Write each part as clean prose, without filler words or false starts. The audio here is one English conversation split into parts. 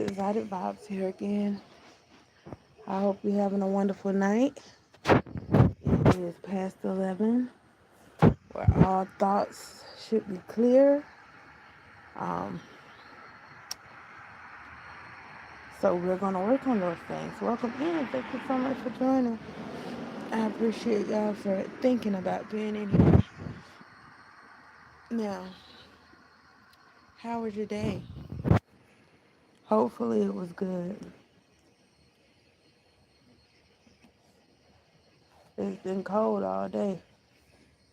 Exotic Vibes here again. I hope you're having a wonderful night. It is past 11, where all thoughts should be clear. Um, so we're going to work on those things. Welcome in. Thank you so much for joining. I appreciate y'all for thinking about being in here. Now, how was your day? Hopefully it was good. It's been cold all day.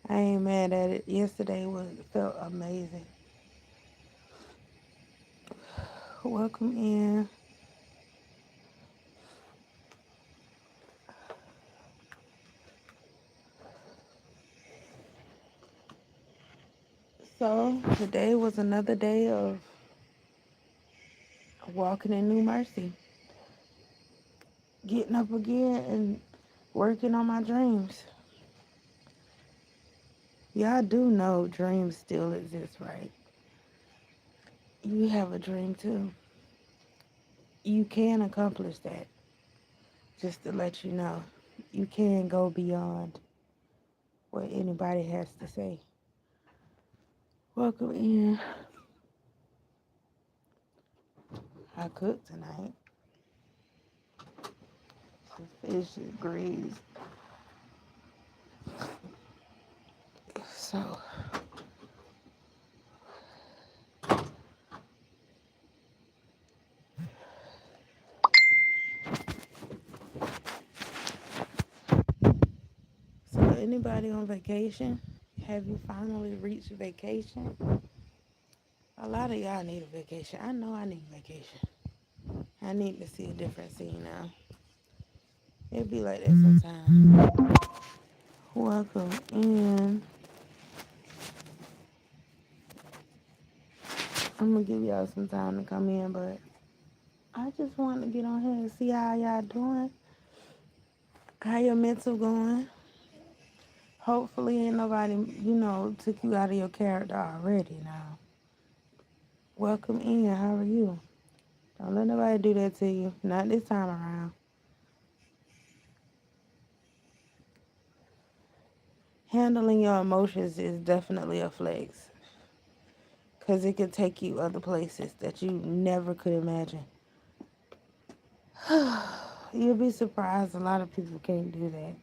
I ain't mad at it. Yesterday felt amazing. Welcome in. So today was another day of walking in new mercy, getting up again and working on my dreams. Y'all do know dreams still exist, right? You have a dream too. You can accomplish that. Just to let you know, you can go beyond what anybody has to say. Welcome in. I cooked tonight. Some fish and greens. So So anybody on vacation? Have you finally reached vacation? A lot of y'all need a vacation. I know I need a vacation. I need to see a different scene now. It'd be like that sometimes. Welcome in. I'm gonna give y'all some time to come in, but I just want to get on here and see how y'all doing. How your mental going? Hopefully ain't nobody, took you out of your character already now. Welcome in. How are you? Don't let nobody do that to you. Not this time around. Handling your emotions is definitely a flex. Because it can take you other places that you never could imagine. You'll be surprised a lot of people can't do that.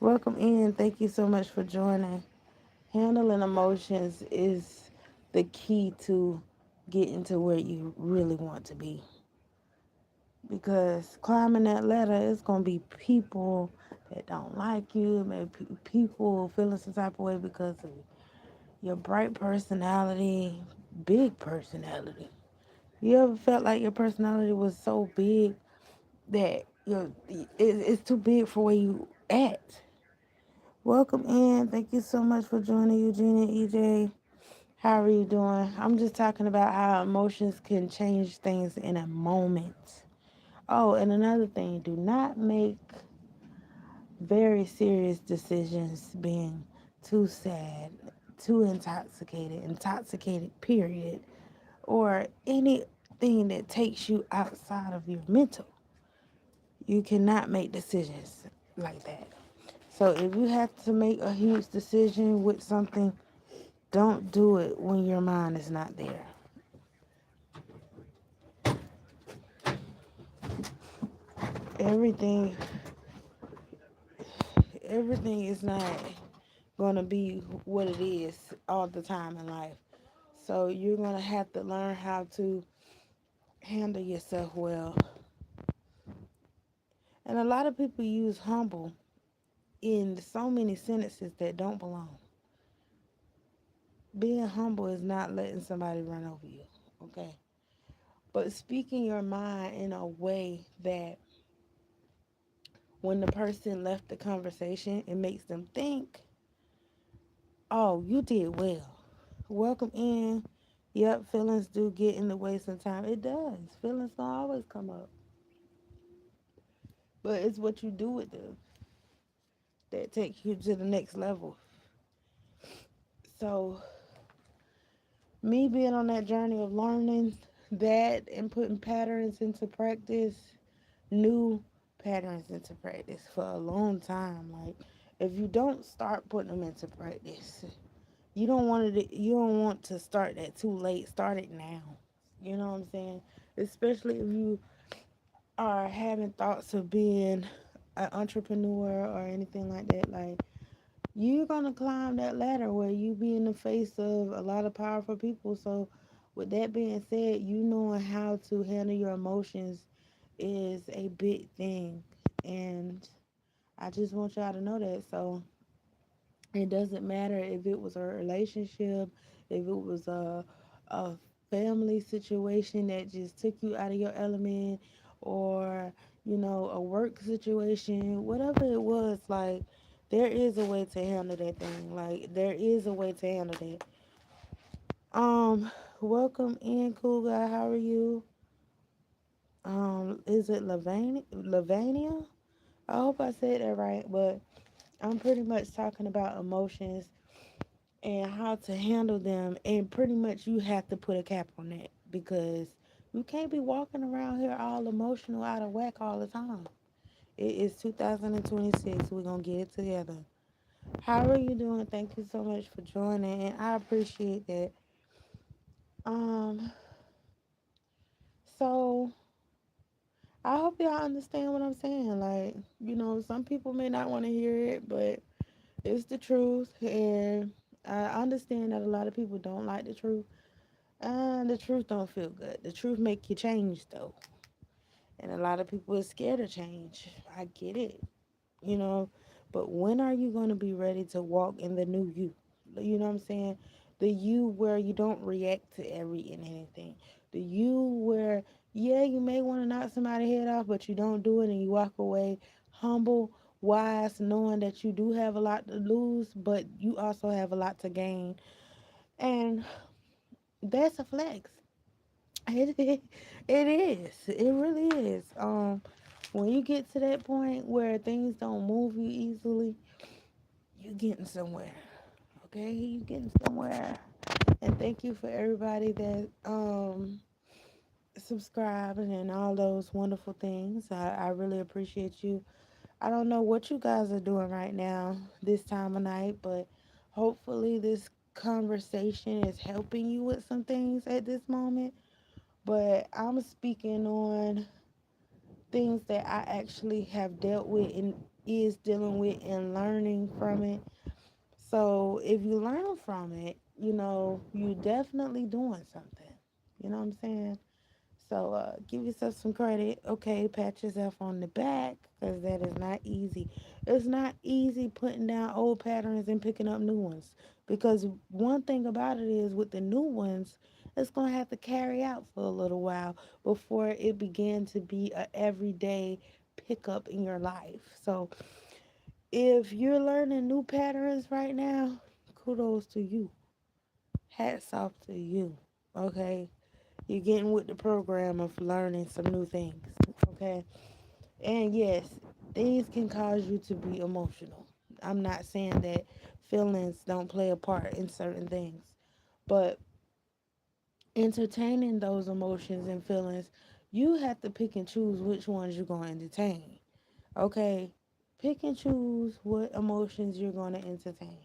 Welcome in. Thank you so much for joining. Handling emotions is the key to getting to where you really want to be. Because climbing that ladder, it's going to be people that don't like you. Maybe people feeling some type of way because of your bright personality, big personality. You ever felt like your personality was so big that it's too big for where you at? Welcome in. Thank you so much for joining, Eugene and EJ. How are you doing? I'm just talking about how emotions can change things in a moment. Oh, and another thing, do not make very serious decisions being too sad, too intoxicated, period, or anything that takes you outside of your mental. You cannot make decisions like that. So if you have to make a huge decision with something, don't do it when your mind is not there. Everything everything is not going to be what it is all the time in life. So you're going to have to learn how to handle yourself well. And a lot of people use humble in so many sentences that don't belong. Being humble is not letting somebody run over you, okay? But speaking your mind in a way that when the person left the conversation, it makes them think, oh, you did well. Welcome in. Yep, feelings do get in the way sometimes. It does. Feelings gonna always come up. But it's what you do with them that takes you to the next level. So me being on that journey of learning that and putting patterns into practice, new patterns into practice for a long time. Like if you don't start putting them into practice, you don't want to start that too late. Start it now. You know what I'm saying? Especially if you are having thoughts of being an entrepreneur or anything like that. Like you're gonna climb that ladder where you be in the face of a lot of powerful people. So with that being said, you knowing how to handle your emotions is a big thing. And I just want y'all to know that. So it doesn't matter if it was a relationship, if it was a family situation that just took you out of your element, or a work situation, whatever it was. Like there is a way to handle that thing. Like there is a way to handle that. Welcome in, cool guy. How are you? Is it Lavania? I hope I said that right, but I'm pretty much talking about emotions and how to handle them. And pretty much you have to put a cap on that because you can't be walking around here all emotional, out of whack all the time. It is 2026. We're going to get it together. How are you doing? Thank you so much for joining, and I appreciate that. Um, so I hope y'all understand what I'm saying. Like, some people may not want to hear it, but it's the truth, and I understand that a lot of people don't like the truth. The truth don't feel good. The truth make you change though, and a lot of people are scared of change. I get it, you know, but when are you gonna be ready to walk in the new you? You know what I'm saying? The you where you don't react to every and anything. The you where yeah, you may want to knock somebody's head off, but you don't do it and you walk away humble, wise, knowing that you do have a lot to lose, but you also have a lot to gain, and that's a flex. It is. It really is. When you get to that point where things don't move you easily, you getting somewhere. Okay, you getting somewhere. And thank you for everybody that subscribed and all those wonderful things. I really appreciate you. I don't know what you guys are doing right now this time of night, but hopefully this conversation is helping you with some things at this moment. But I'm speaking on things that I actually have dealt with and is dealing with and learning from it. So if you learn from it, you definitely doing something. You know what I'm saying? So give yourself some credit. Okay, pat yourself on the back because that is not easy. It's not easy putting down old patterns and picking up new ones. Because one thing about it is with the new ones, it's going to have to carry out for a little while before it began to be a everyday pickup in your life. So if you're learning new patterns right now, kudos to you. Hats off to you. Okay? You're getting with the program of learning some new things. Okay? And yes, things can cause you to be emotional. I'm not saying that feelings don't play a part in certain things, but entertaining those emotions and feelings, you have to pick and choose which ones you're going to entertain. Okay? Pick and choose what emotions you're going to entertain.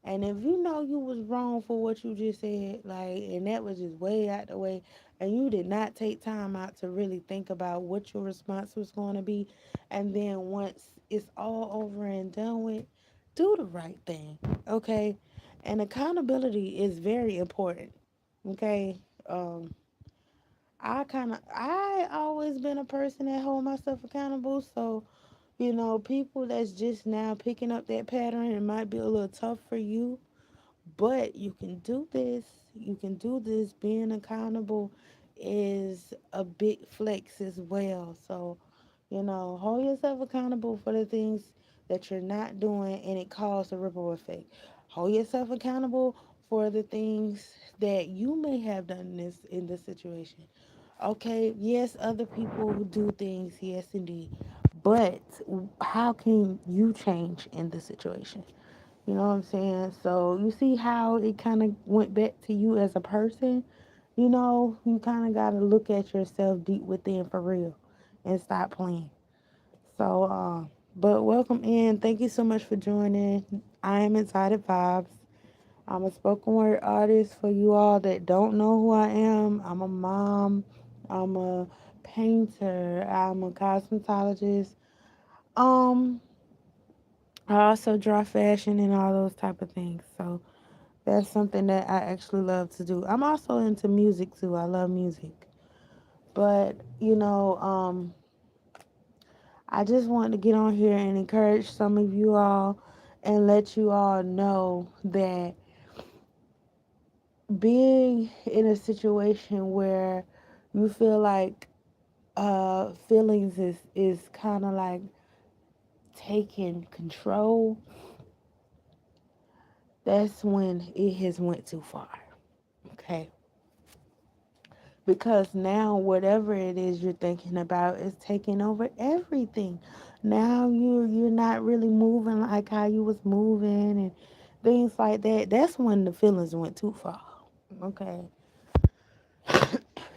And if you know you was wrong for what you just said, like, and that was just way out the way, and you did not take time out to really think about what your response was going to be, and then once it's all over and done with, do the right thing, okay? And accountability is very important, okay? Um, I always been a person that hold myself accountable, so people that's just now picking up that pattern, it might be a little tough for you, but you can do this. You can do this. Being accountable is a big flex as well. So, hold yourself accountable for the things that you're not doing and it causes a ripple effect. Hold yourself accountable for the things that you may have done in this situation. Okay, yes, other people do things, yes indeed. But how can you change in the situation? You know what I'm saying? So you see how it kind of went back to you as a person. You kind of got to look at yourself deep within for real and stop playing. So, but welcome in. Thank you so much for joining. I am Excited Vibes. I'm a spoken word artist for you all that don't know who I am. I'm a mom. I'm a painter. I'm a cosmetologist. Um, I also draw fashion and all those type of things. So that's something that I actually love to do. I'm also into music too. I love music. But, I just wanted to get on here and encourage some of you all and let you all know that being in a situation where you feel like feelings is kind of like taking control, that's when it has went too far. Okay, because now whatever it is you're thinking about is taking over everything. Now you're not really moving like how you was moving and things like that. That's when the feelings went too far. Okay,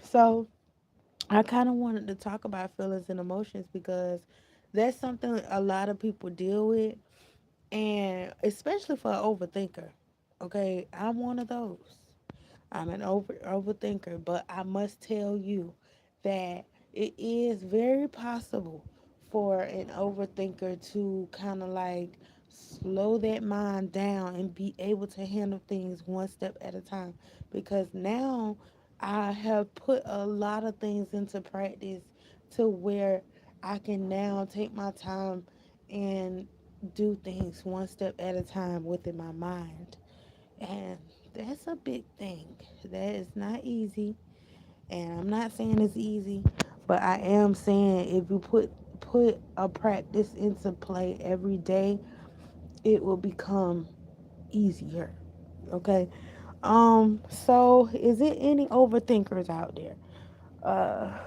so I kind of wanted to talk about feelings and emotions because that's something a lot of people deal with, and especially for an overthinker. Okay, I'm one of those. I'm an overthinker, but I must tell you that it is very possible for an overthinker to kind of like slow that mind down and be able to handle things one step at a time. Because now I have put a lot of things into practice to where I can now take my time and do things one step at a time within my mind. And that's a big thing. That is not easy. And I'm not saying it's easy, but I am saying if you put a practice into play every day, it will become easier. Okay? So is it any overthinkers out there? Uh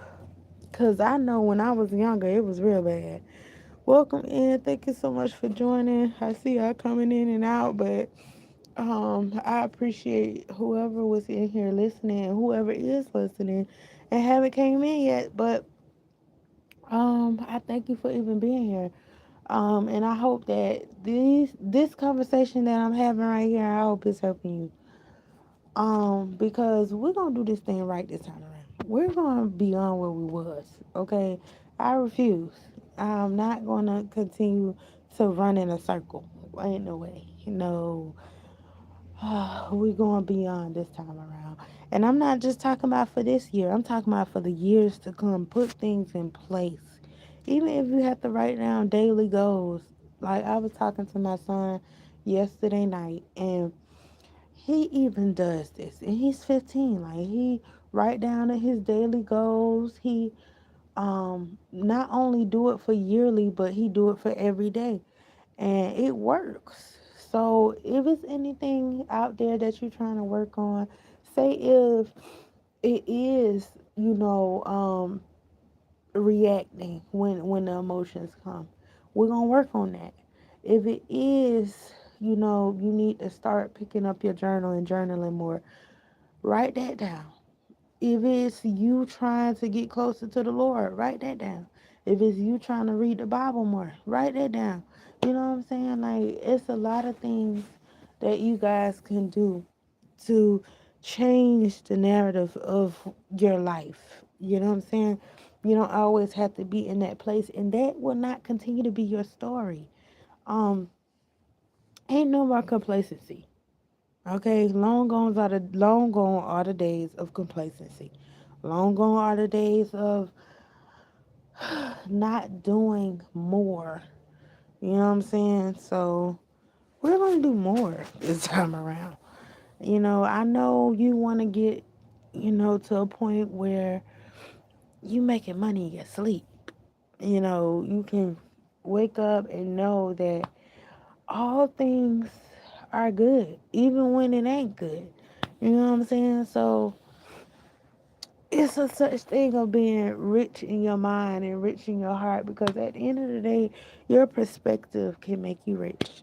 Cause I know when I was younger it was real bad. Welcome in. Thank you so much for joining. I see y'all coming in and out, but I appreciate whoever was in here listening, whoever is listening, and haven't came in yet. But I thank you for even being here. And I hope that this conversation that I'm having right here, I hope it's helping you. Because we're gonna do this thing right this time around. We're gonna be on where we was. Okay, I refuse. I'm not gonna continue to run in a circle. Ain't no way. No. We're going beyond this time around. And I'm not just talking about for this year, I'm talking about for the years to come. Put things in place. Even if you have to write down daily goals. Like I was talking to my son yesterday night, and he even does this. And he's 15. Like he write down his daily goals. He not only do it for yearly, but he do it for every day, and it works. So if it's anything out there that you're trying to work on, say if it is, reacting when the emotions come, we're gonna work on that. If it is, you need to start picking up your journal and journaling more, write that down. If it's you trying to get closer to the Lord, write that down. If it's you trying to read the Bible more, write that down. You know what I'm saying? Like, it's a lot of things that you guys can do to change the narrative of your life. You know what I'm saying? You don't always have to be in that place, and that will not continue to be your story. Um, Ain't no more complacency. Okay, long gone are the days of complacency. Long gone are the days of not doing more. You know what I'm saying? So we're gonna do more this time around. I know you want to get, to a point where you making money in your sleep. You can wake up and know that all things are good, even when it ain't good. You know what I'm saying? So it's a such thing of being rich in your mind and rich in your heart, because at the end of the day, your perspective can make you rich.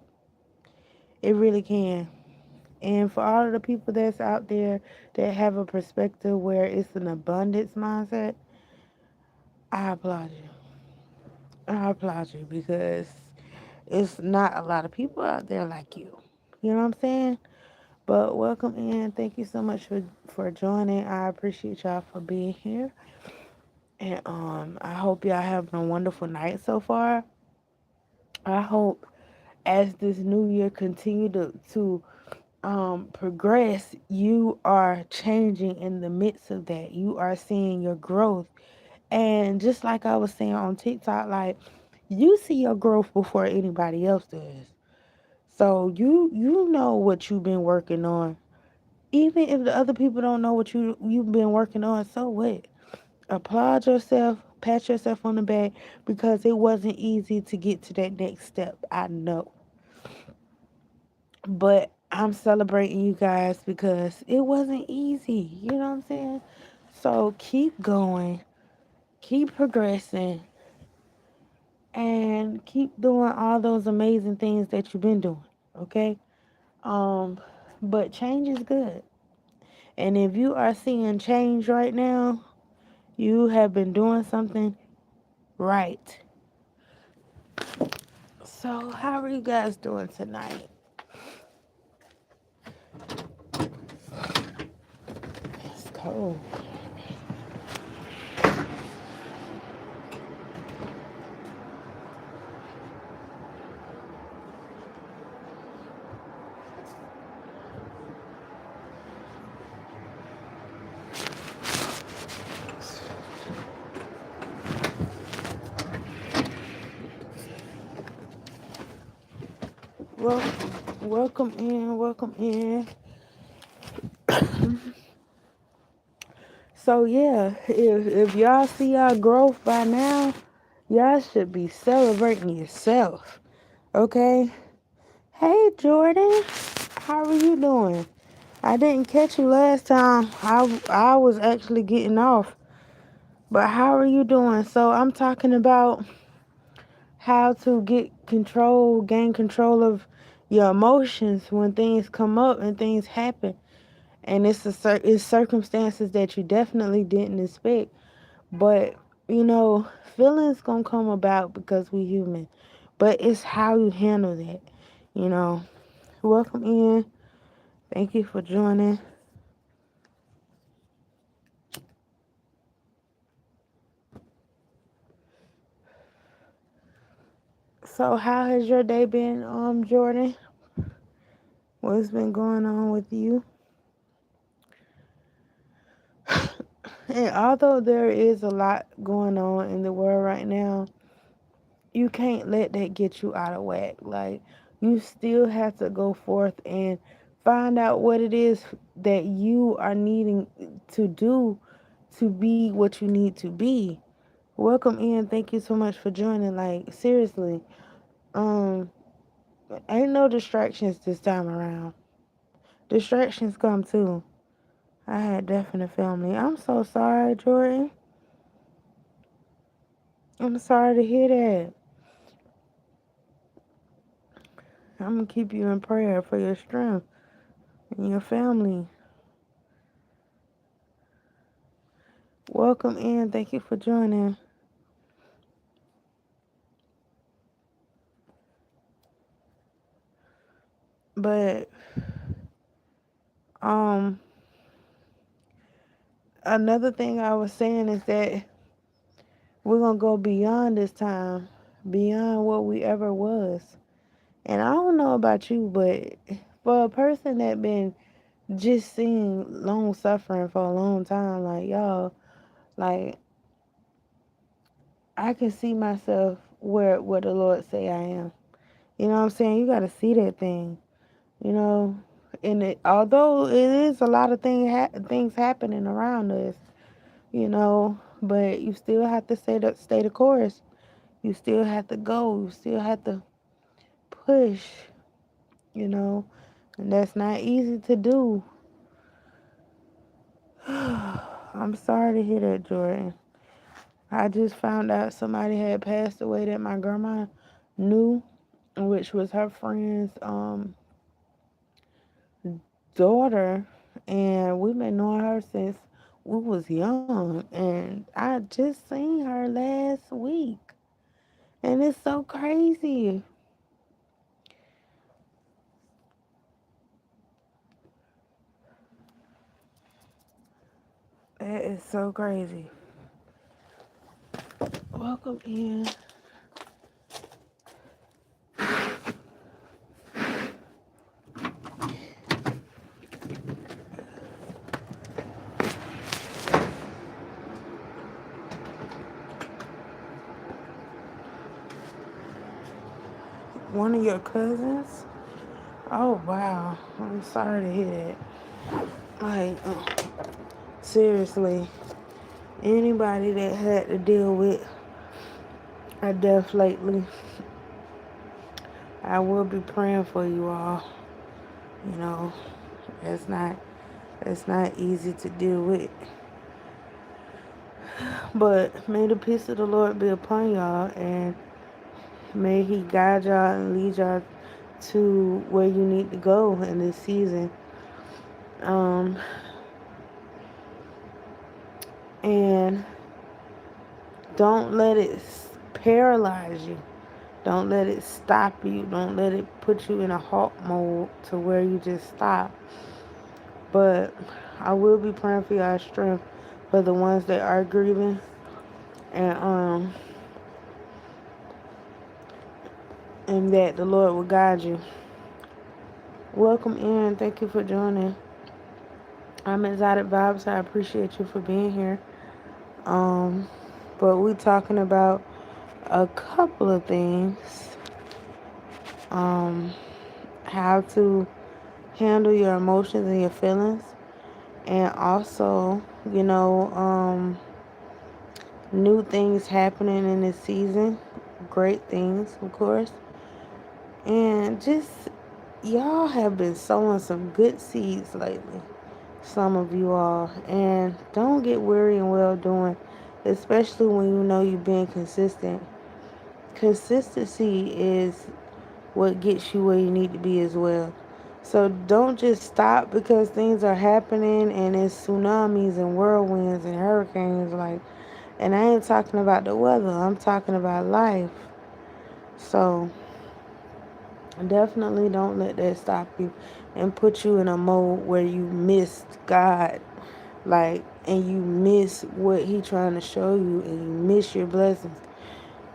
It really can. And for all of the people that's out there that have a perspective where it's an abundance mindset, I applaud you. I applaud you because it's not a lot of people out there like you. You know what I'm saying? But welcome in. Thank you so much for joining. I appreciate y'all for being here. And I hope y'all having a wonderful night so far. I hope as this new year continue to progress, you are changing in the midst of that. You are seeing your growth. And just like I was saying on TikTok, like you see your growth before anybody else does. So you know what you've been working on. Even if the other people don't know what you've been working on, so what? Applaud yourself, pat yourself on the back because it wasn't easy to get to that next step. I know. But I'm celebrating you guys because it wasn't easy. You know what I'm saying? So keep going, keep progressing, and keep doing all those amazing things that you've been doing. Okay? Um, but change is good. And if you are seeing change right now, you have been doing something right. So, how are you guys doing tonight? It's cold. Well, welcome in, welcome in. So yeah, if y'all see y'all growth by now, y'all should be celebrating yourself. Okay? Hey Jordan, how are you doing? I didn't catch you last time. I was actually getting off. But how are you doing? So I'm talking about how to gain control of your emotions when things come up and things happen. And it's circumstances that you definitely didn't expect. But, feelings gonna come about because we human. But it's how you handle that, you know. Welcome in. Thank you for joining. So how has your day been, Jordan? What's been going on with you? And although there is a lot going on in the world right now, you can't let that get you out of whack. Like, you still have to go forth and find out what it is that you are needing to do to be what you need to be. Welcome in. Thank you so much for joining. Like, seriously, um, ain't no distractions this time around. Distractions come too. I had death in the family. I'm so sorry, Jordan. I'm sorry to hear that. I'm gonna keep you in prayer for your strength and your family. Welcome in. Thank you for joining. But um another thing I was saying is that we're gonna go beyond this time, beyond what we ever was. And I don't know about you, but for a person that been just seeing long suffering for a long time, like y'all, like I can see myself where the Lord say I am. You know what I'm saying? You gotta see that thing. You know, and although it is a lot of things happening around us, but you still have to stay the course. You still have to go. You still have to push. You know, and that's not easy to do. I'm sorry to hear that, Jordan. I just found out somebody had passed away that my grandma knew, which was her friend's daughter, and we've been knowing her since we was young, and I just seen her last week, and it's so crazy. It is so crazy. Welcome in. One of your cousins? Oh wow, I'm sorry to hear that. Like, seriously, anybody that had to deal with a death lately, I will be praying for you all. You know, it's not it's not easy to deal with. But may the peace of the Lord be upon y'all, and may He guide y'all and lead y'all to where you need to go in this season. Um, and don't let it paralyze you. Don't let it stop you. Don't let it put you in a halt mode to where you just stop. But I will be praying for y'all strength for the ones that are grieving, and and that the Lord will guide you. Welcome in. Thank you for joining. I'm Exotic Vibes. I appreciate you for being here. Um, but we're talking about a couple of things. Um, how to handle your emotions and your feelings, and also, you know, new things happening in this season, great things, of course, and just y'all have been sowing some good seeds lately, some of you all, and don't get weary and well doing, especially when you know you're being consistent. Consistency is what gets you where you need to be as well. So don't just stop because things are happening and it's tsunamis and whirlwinds and hurricanes, like, and I ain't talking about the weather, I'm talking about life. So definitely don't let that stop you and put you in a mode where you missed God, like, and you miss what He trying to show you, and you miss your blessings.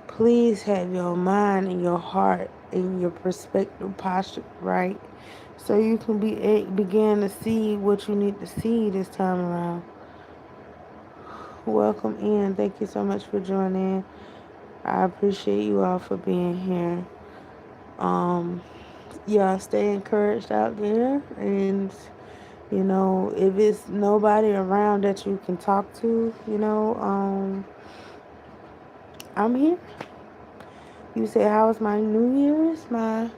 Please have your mind and your heart and your perspective posture right, so you can begin to see what you need to see this time around. Welcome in. Thank you so much for joining. I appreciate you all for being here. Y'all stay encouraged out there, and if it's nobody around that you can talk to, I'm here. You say, how was my New Year's? My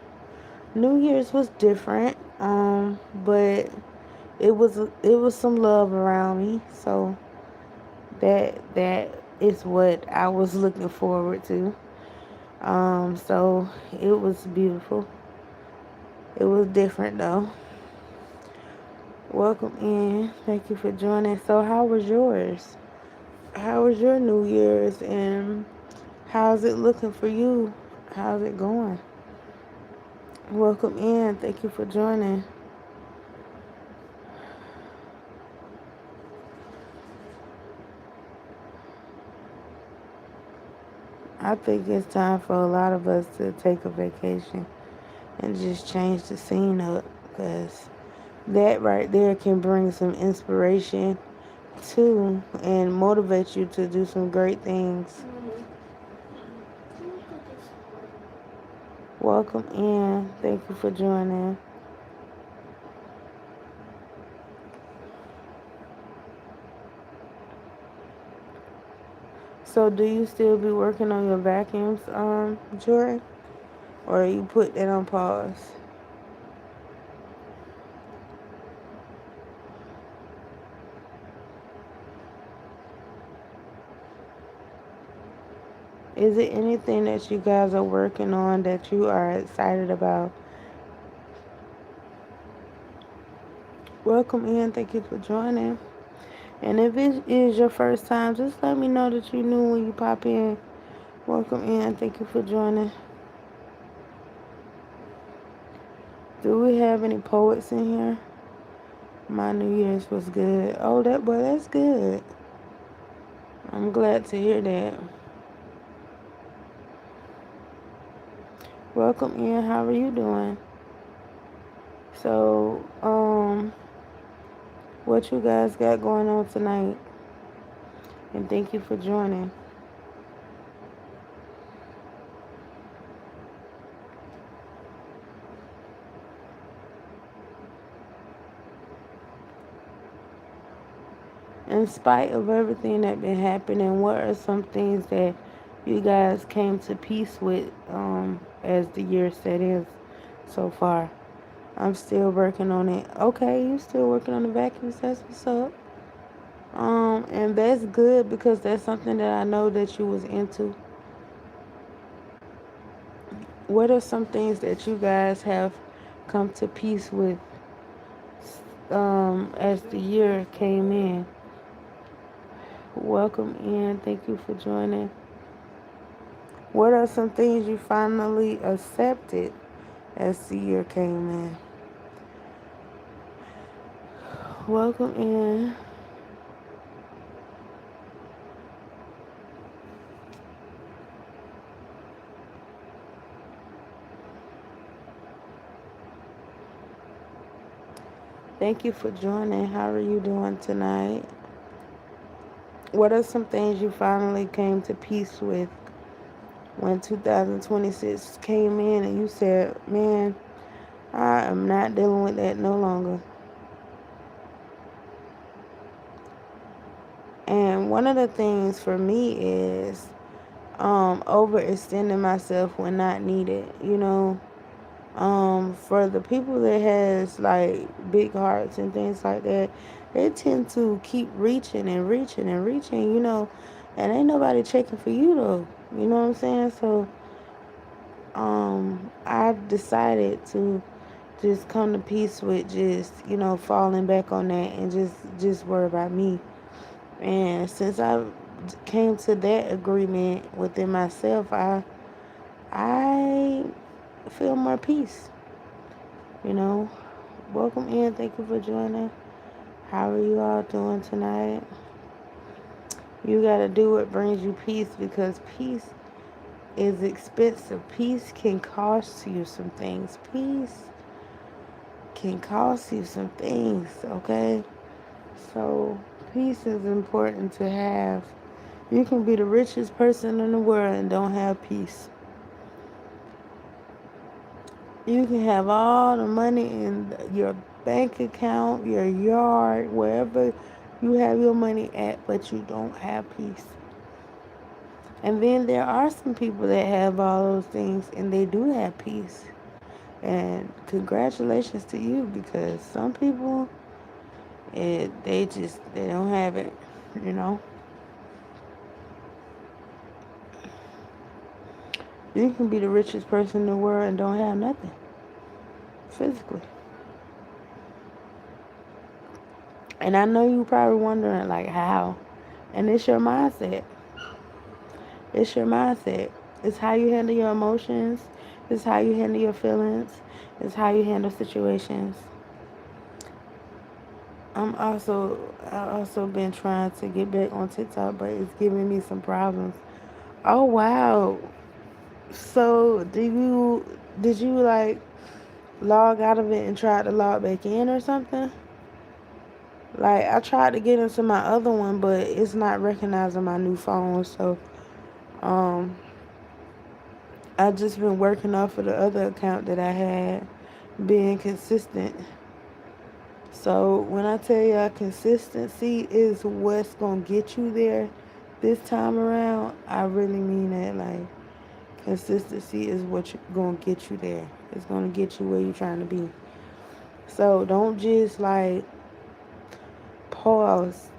New Year's was different, but it was some love around me, so that is what I was looking forward to. So it was beautiful. It was different though. Welcome in. Thank you for joining. So how was yours? How was your New Year's, and how's it looking for you? How's it going? Welcome in. Thank you for joining. I think it's time for a lot of us to take a vacation and just change the scene up, because that right there can bring some inspiration too and motivate you to do some great things. Welcome in. Thank you for joining. So do you still be working on your vacuums, Jordan? Or you put that on pause? Is it anything that you guys are working on that you are excited about? Welcome in. Thank you for joining. And if it is your first time, just let me know that you knew when you pop in. Welcome in. Thank you for joining. Do we have any poets in here? My New Year's was good. Oh, that's good. I'm glad to hear that. Welcome in. How are you doing? So, what you guys got going on tonight? And thank you for joining. In spite of everything that been happening, what are some things that you guys came to peace with as the year set in so far? I'm still working on it. Okay, you still working on the vacuums. That's what's up. And that's good because that's something that I know that you was into. What are some things that you guys have come to peace with as the year came in? Welcome in. Thank you for joining. What are some things you finally accepted as the year came in? Welcome in. Thank you for joining. How are you doing tonight? What are some things you finally came to peace with when 2026 came in and you said, man, I am not dealing with that no longer? And one of the things for me is overextending myself when not needed, you know. For the people that has like big hearts and things like that, they tend to keep reaching and reaching and reaching, you know, and ain't nobody checking for you though. You know what I'm saying? So I've decided to just come to peace with just, you know, falling back on that and just worry about me. And since I came to that agreement within myself, I feel more peace, you know. Welcome in. Thank you for joining. How are you all doing tonight? You got to do what brings you peace because peace is expensive. Peace can cost you some things. Peace can cost you some things, okay? So, peace is important to have. You can be the richest person in the world and don't have peace. You can have all the money in your bank account, your yard, wherever you have your money at, but you don't have peace. And then there are some people that have all those things and they do have peace. And congratulations to you because some people, they don't have it, you know. You can be the richest person in the world and don't have nothing physically. And I know you probably wondering like how. And it's your mindset. It's your mindset. It's how you handle your emotions. It's how you handle your feelings. It's how you handle situations. I also been trying to get back on TikTok, but it's giving me some problems. Oh wow. So did you like log out of it and try to log back in or something? Like I tried to get into my other one, but it's not recognizing my new phone. So um I just been working off of the other account that I had, being consistent. So when I tell y'all consistency is what's gonna get you there this time around, I really mean that. Like consistency is what's gonna get you there. It's gonna get you where you're trying to be. So don't just like pause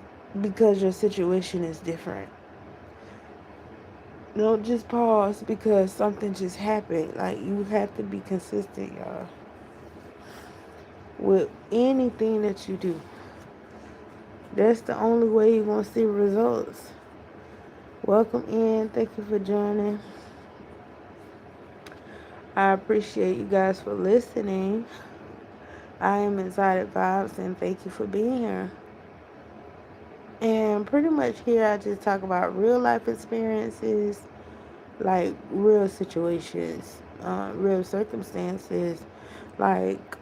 because your situation is different. Don't just pause because something just happened. Like you have to be consistent, y'all. with anything that you do. That's the only way you're going to see results. Welcome in. Thank you for joining. I appreciate you guys for listening. I am Exotic Vibes, and thank you for being here. And pretty much here, I just talk about real life experiences, like real situations, real circumstances, like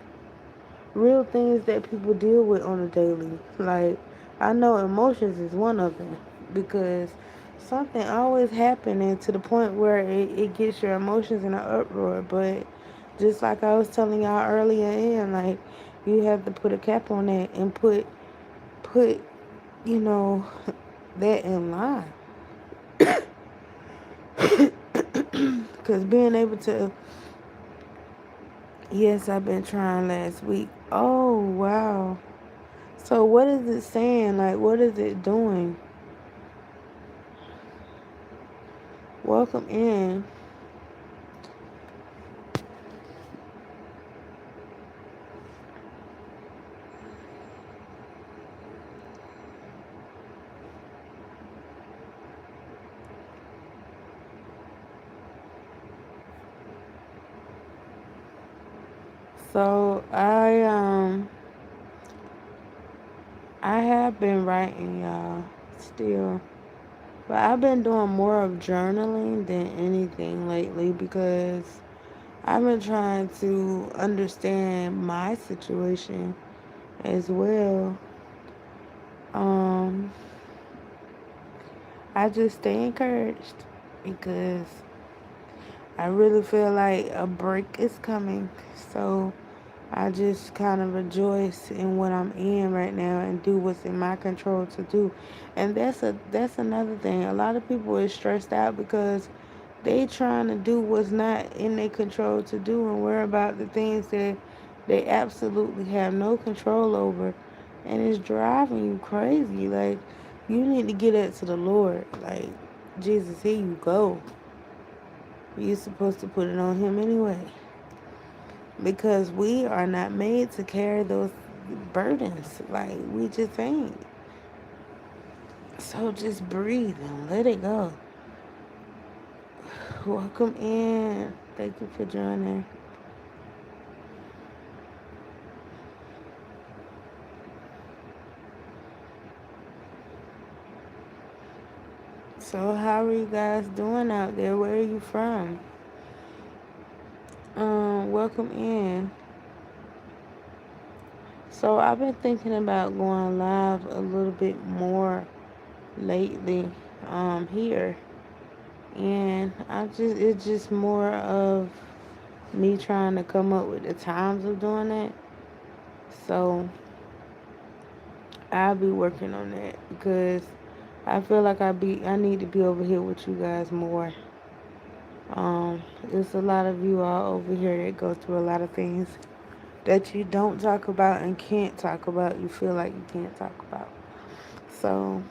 real things that people deal with on a daily. Like, I know emotions is one of them because something always happening to the point where it gets your emotions in an uproar. But just like I was telling y'all earlier in, like, you have to put a cap on that and put you know that in line. Because being able to, yes, I've been trying last week. Oh, wow. So what is it saying? Like, what is it doing? Welcome in. So I have been writing, y'all, still. But I've been doing more of journaling than anything lately because I've been trying to understand my situation as well. Um, I just stay encouraged because I really feel like a break is coming. So I just kind of rejoice in what I'm in right now and do what's in my control to do. And that's another thing. A lot of people are stressed out because they trying to do what's not in their control to do and worry about the things that they absolutely have no control over. And it's driving you crazy. Like, you need to get it to the Lord. Like, Jesus, here you go. You're supposed to put it on him anyway. Because we are not made to carry those burdens. Like, we just ain't. So just breathe and let it go. Welcome in. Thank you for joining. So how are you guys doing out there? Where are you from? Welcome in. So I've been thinking about going live a little bit more lately, here. And it's just more of me trying to come up with the times of doing it. So I'll be working on that because I feel like I need to be over here with you guys more. There's a lot of you all over here that go through a lot of things that you don't talk about and can't talk about. You feel like you can't talk about. So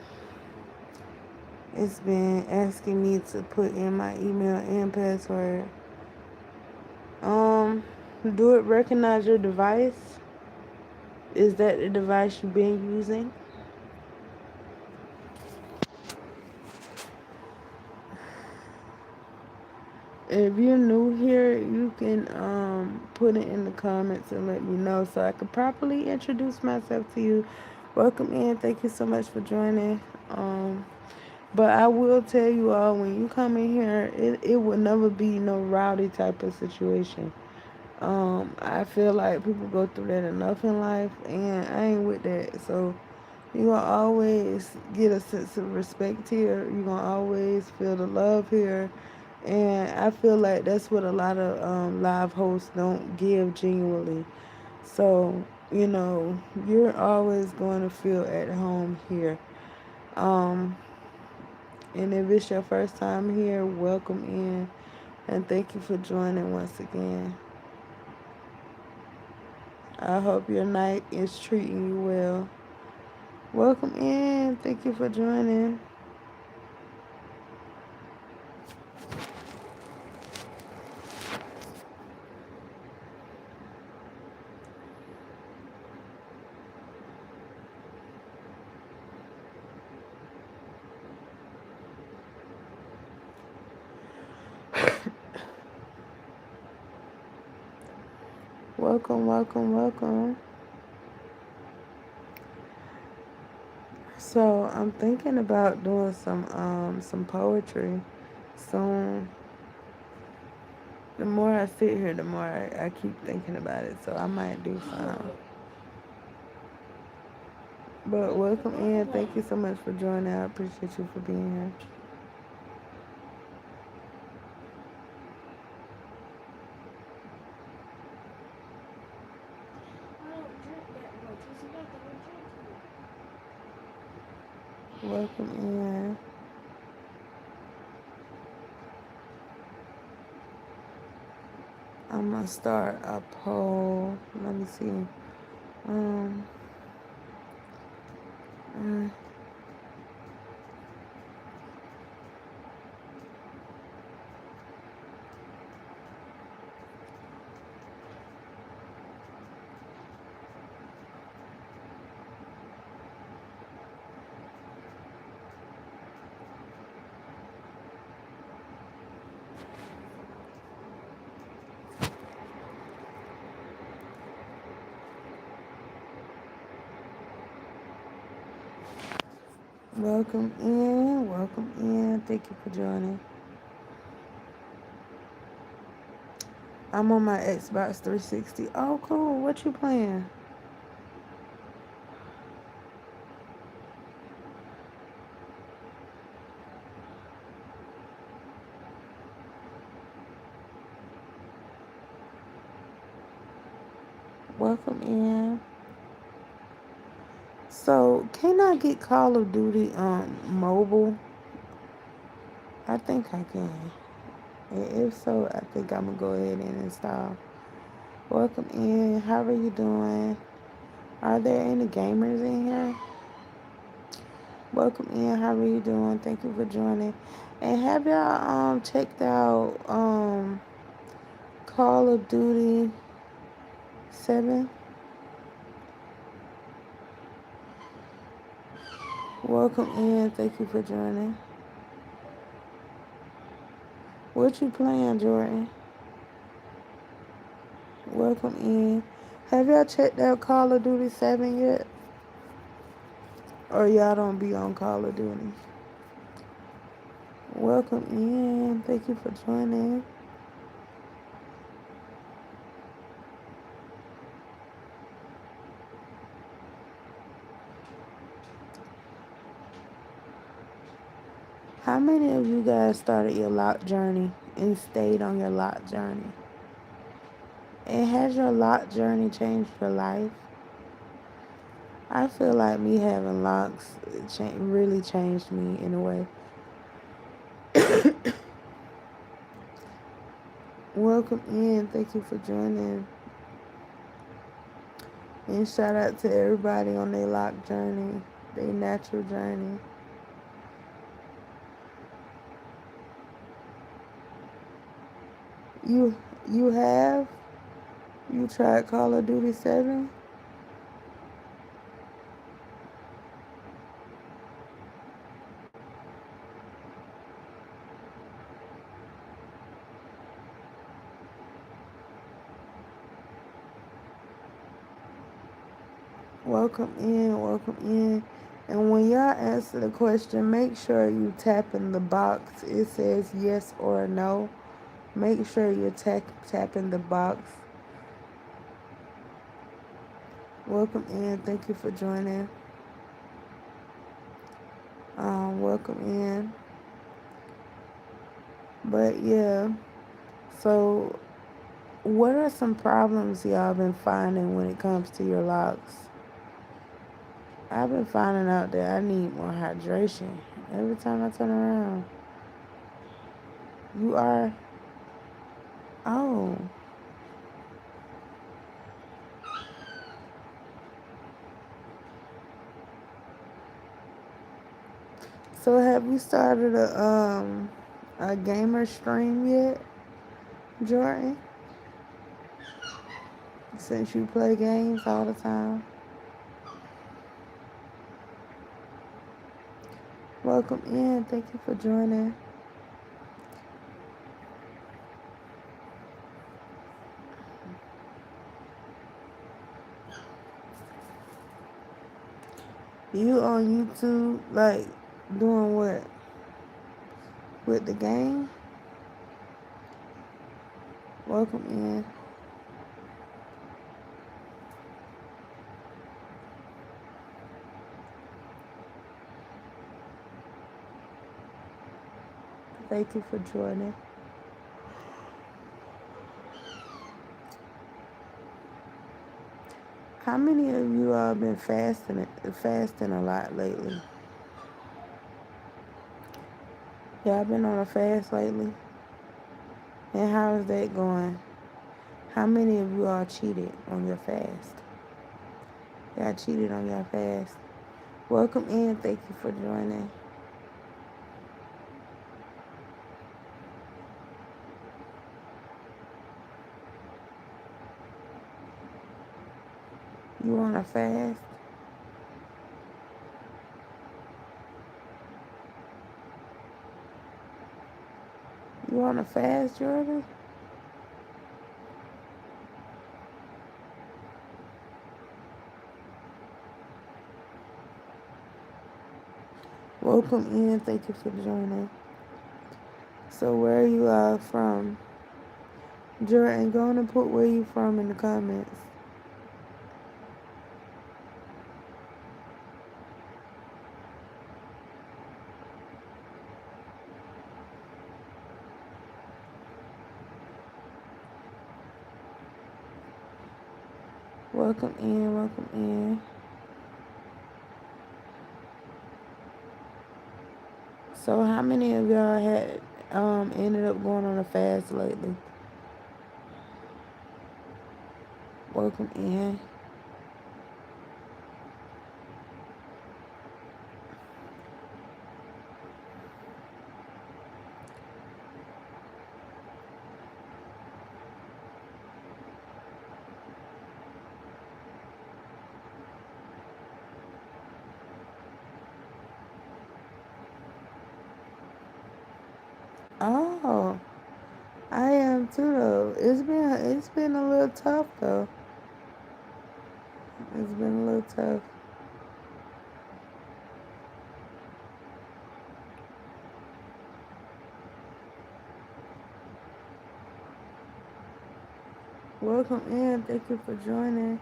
it's been asking me to put in my email and password. Do it recognize your device? Is that the device you've been using? If you're new here, you can put it in the comments and let me know so I can properly introduce myself to you. Welcome in. Thank you so much for joining. But I will tell you all, when you come in here, it will never be no rowdy type of situation. I feel like people go through that enough in life, and I ain't with that. So you're going to always get a sense of respect here. You're going to always feel the love here. And I feel like that's what a lot of live hosts don't give genuinely. So, you're always going to feel at home here. Um, and if it's your first time here, welcome in. And thank you for joining once again. I hope your night is treating you well. Welcome in. Thank you for joining. Welcome, welcome, welcome. So I'm thinking about doing some poetry soon. The more I sit here, the more I keep thinking about it. So I might do some. But welcome in. Thank you so much for joining. I appreciate you for being here. Welcome in. I'm gonna start a poll. Let me see. Um, uh, welcome in. Welcome in. Thank you for joining. I'm on my Xbox 360. Oh, cool. What you playing? Welcome in. So, can I get Call of Duty mobile? I think I can. If so, I think I'm gonna go ahead and install. Welcome in. How are you doing? Are there any gamers in here? Welcome in. How are you doing? Thank you for joining. And have y'all checked out Call of Duty 7? Welcome in. Thank you for joining. What you playing, Jordan? Welcome in. Have y'all checked out Call of Duty 7 yet? Or y'all don't be on Call of Duty? Welcome in. Thank you for joining. How many of you guys started your lock journey and stayed on your lock journey? And has your lock journey changed your life? I feel like me having locks really changed me in a way. Welcome in. Thank you for joining. And shout out to everybody on their lock journey, their natural journey. You you have? You tried Call of Duty 7? Welcome in, welcome in. And when y'all answer the question, make sure you tap in the box. It says yes or no. Make sure you tapping the box. Welcome in. Thank you for joining. Welcome in. But yeah, so what are some problems y'all been finding when it comes to your locks? I've been finding out that I need more hydration every time I turn around. You are? Oh. So have you started a gamer stream yet, Jordan? Since you play games all the time. Welcome in. Thank you for joining. You on YouTube, like, doing what? With the game? Welcome in. Thank you for joining. How many of you all been fasting a lot lately? Y'all been on a fast lately? And how is that going? How many of you all cheated on your fast? Y'all cheated on your fast. Welcome in. Thank you for joining. You on a fast? You on a fast, Jordan? Welcome in. Thank you for joining. So where are you from? Jordan, go on and put where you from in the comments. Welcome in. Welcome in. So how many of y'all had ended up going on a fast lately? Welcome in. Oh, I am too though. It's been a little tough though. It's been a little tough. Welcome in. Thank you for joining.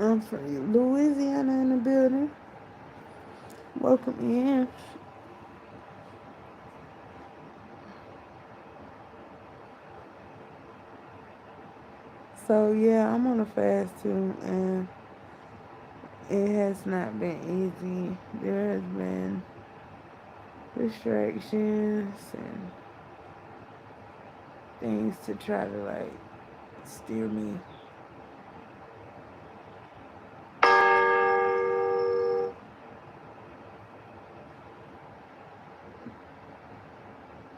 I'm from Louisiana in the building. Welcome in. So yeah, I'm on a fast too, and it has not been easy. There has been distractions and things to try to like steer me.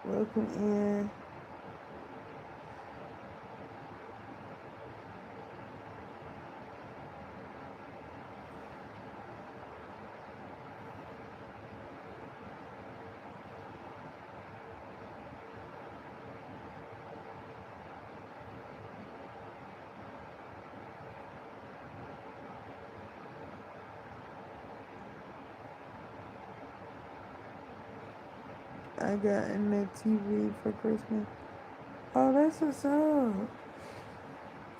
Welcome in. I got in the TV for Christmas. Oh, that's what's up.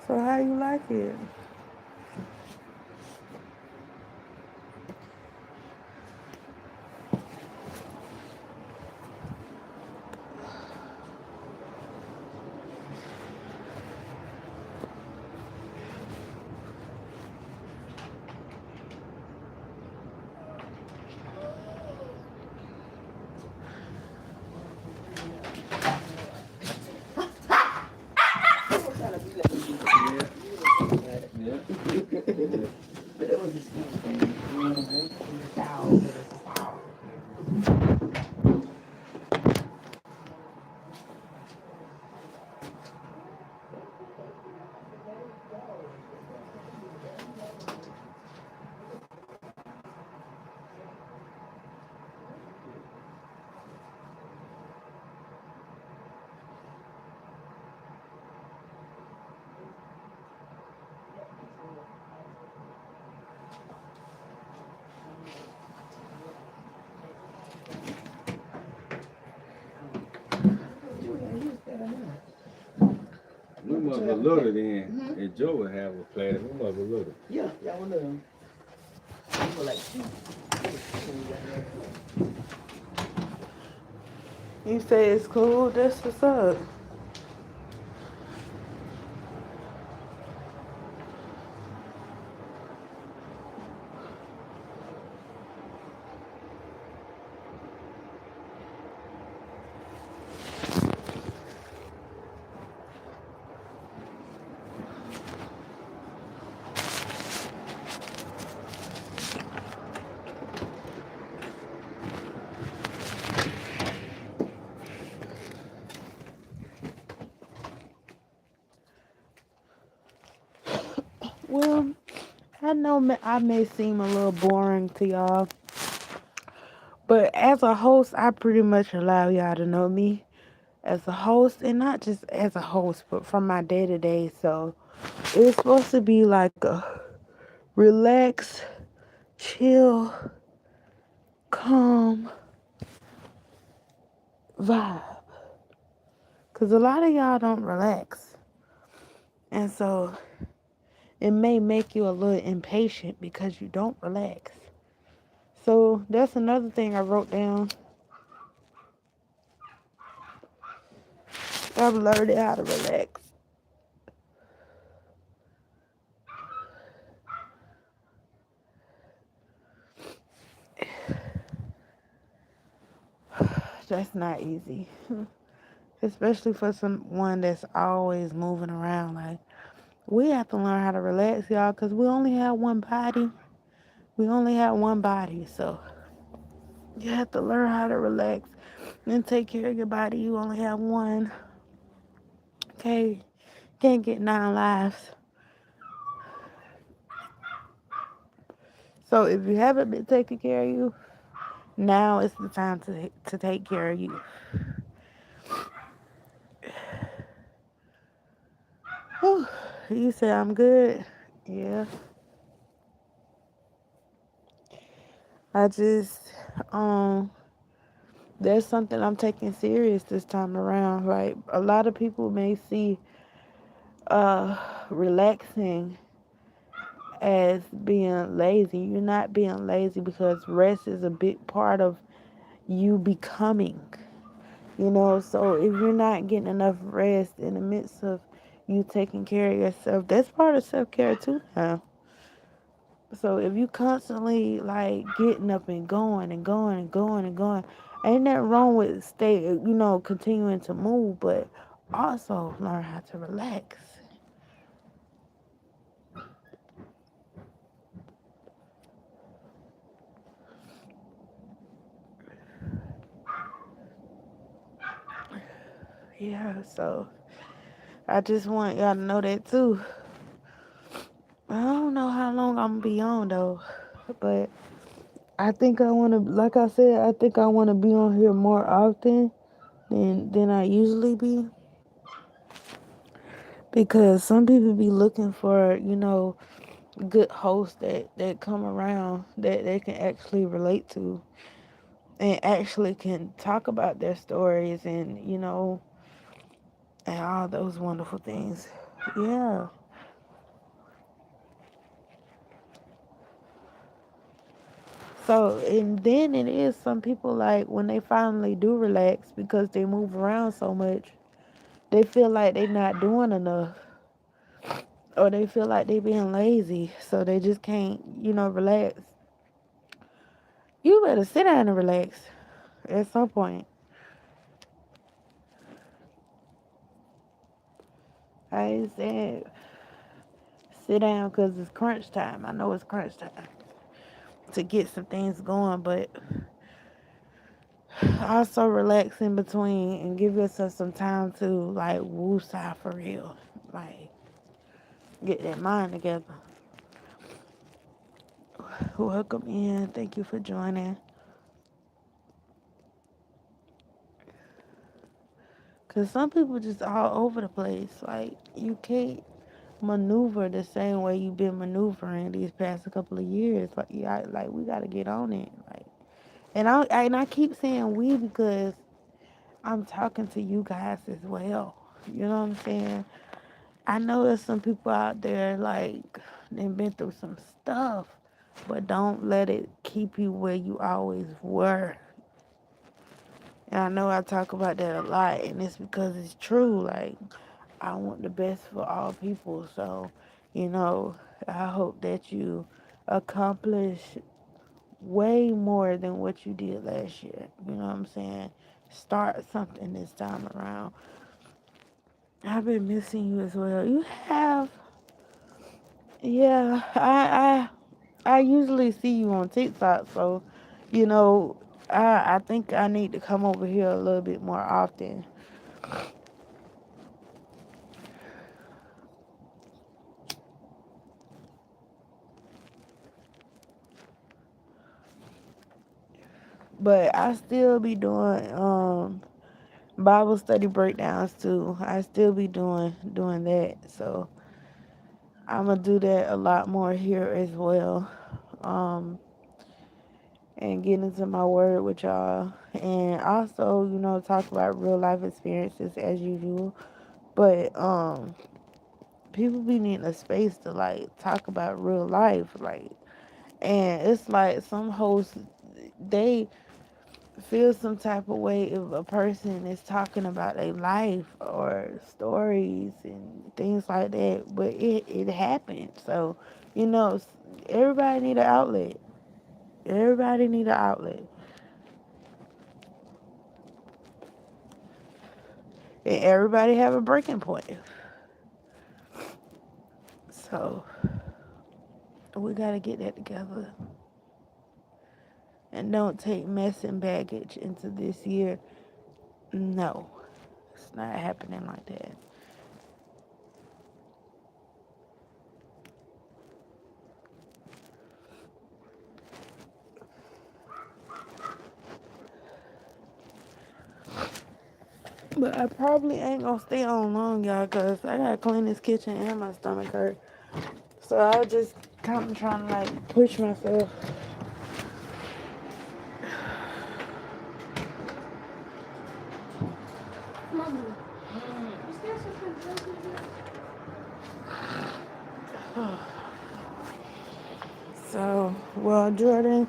So how you like it? We must be little then. And Joe would have a planet. We must be little. Yeah, y'all were little. You were like two. You say it's cool. That's what's up. Well, I know I may seem a little boring to y'all, but as a host, I pretty much allow y'all to know me as a host, and not just as a host, but from my day to day. So it's supposed to be like a relax, chill, calm vibe. Cause a lot of y'all don't relax, and so it may make you a little impatient because you don't relax. So that's another thing I wrote down. I've learned how to relax. That's not easy, especially for someone that's always moving around. Like, we have to learn how to relax, y'all, because we only have one body. We only have one body, so you have to learn how to relax and take care of your body. You only have one. Okay, can't get 9 lives. So if you haven't been taking care of you, now is the time to take care of you. Whew. You say I'm good. Yeah, I just that's something I'm taking serious this time around. Like, a lot of people may see uh relaxing as being lazy. You're not being lazy, because rest is a big part of you becoming. So if you're not getting enough rest in the midst of you taking care of yourself, that's part of self care too now. So if you constantly like getting up and going and going and going and going, ain't nothing wrong with continuing to move, but also learn how to relax. Yeah, so I just want y'all to know that too. I don't know how long I'm gonna be on though, but I think I wanna, like I said, I think I wanna be on here more often than I usually be, because some people be looking for good hosts that come around that they can actually relate to and actually can talk about their stories and and all those wonderful things. Yeah. So, and then it is some people, like, when they finally do relax because they move around so much, they feel like they're not doing enough, or they feel like they being lazy, so they just can't, relax. You better sit down and relax at some point. I ain't saying sit down because it's crunch time. I know it's crunch time to get some things going, but also relax in between and give yourself some time to like woosah for real. Like, get that mind together. Welcome in. Thank you for joining. Cause some people just all over the place. Like, you can't maneuver the same way you've been maneuvering these past couple of years. Like, yeah, like we gotta get on it. Like, and I keep saying we because I'm talking to you guys as well. You know what I'm saying? I know there's some people out there like they've been through some stuff, but don't let it keep you where you always were. And I know I talk about that a lot, and it's because it's true. Like, I want the best for all people. So, you know, I hope that you accomplish way more than what you did last year. You know what I'm saying? Start something this time around. I've been missing you as well. You have, yeah. I usually see you on TikTok, so you know, I think I need to come over here a little bit more often. But I still be doing Bible study breakdowns too. I still be doing that. So I'm gonna do that a lot more here as well. Um and get into my word with y'all. And also, you know, talk about real life experiences as usual. But people be needing a space to like talk about real life. Like, and it's like some hosts they feel some type of way if a person is talking about their life or stories and things like that, but it happened. So, you know, everybody need an outlet. Everybody need an outlet. And everybody have a breaking point. So we gotta get that together. And don't take mess and baggage into this year. No, it's not happening like that. But I probably ain't gonna stay on long, y'all, because I gotta clean this kitchen and my stomach hurt. So I just kind of trying to like push myself. So, well, Jordan,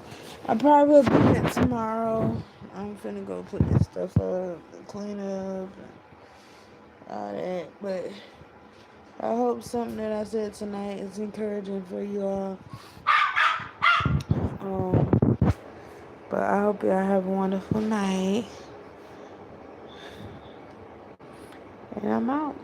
I probably will be back tomorrow. I'm finna go put this stuff up, clean up, and all that. But I hope something that I said tonight is encouraging for you all. Um, but I hope y'all have a wonderful night. And I'm out.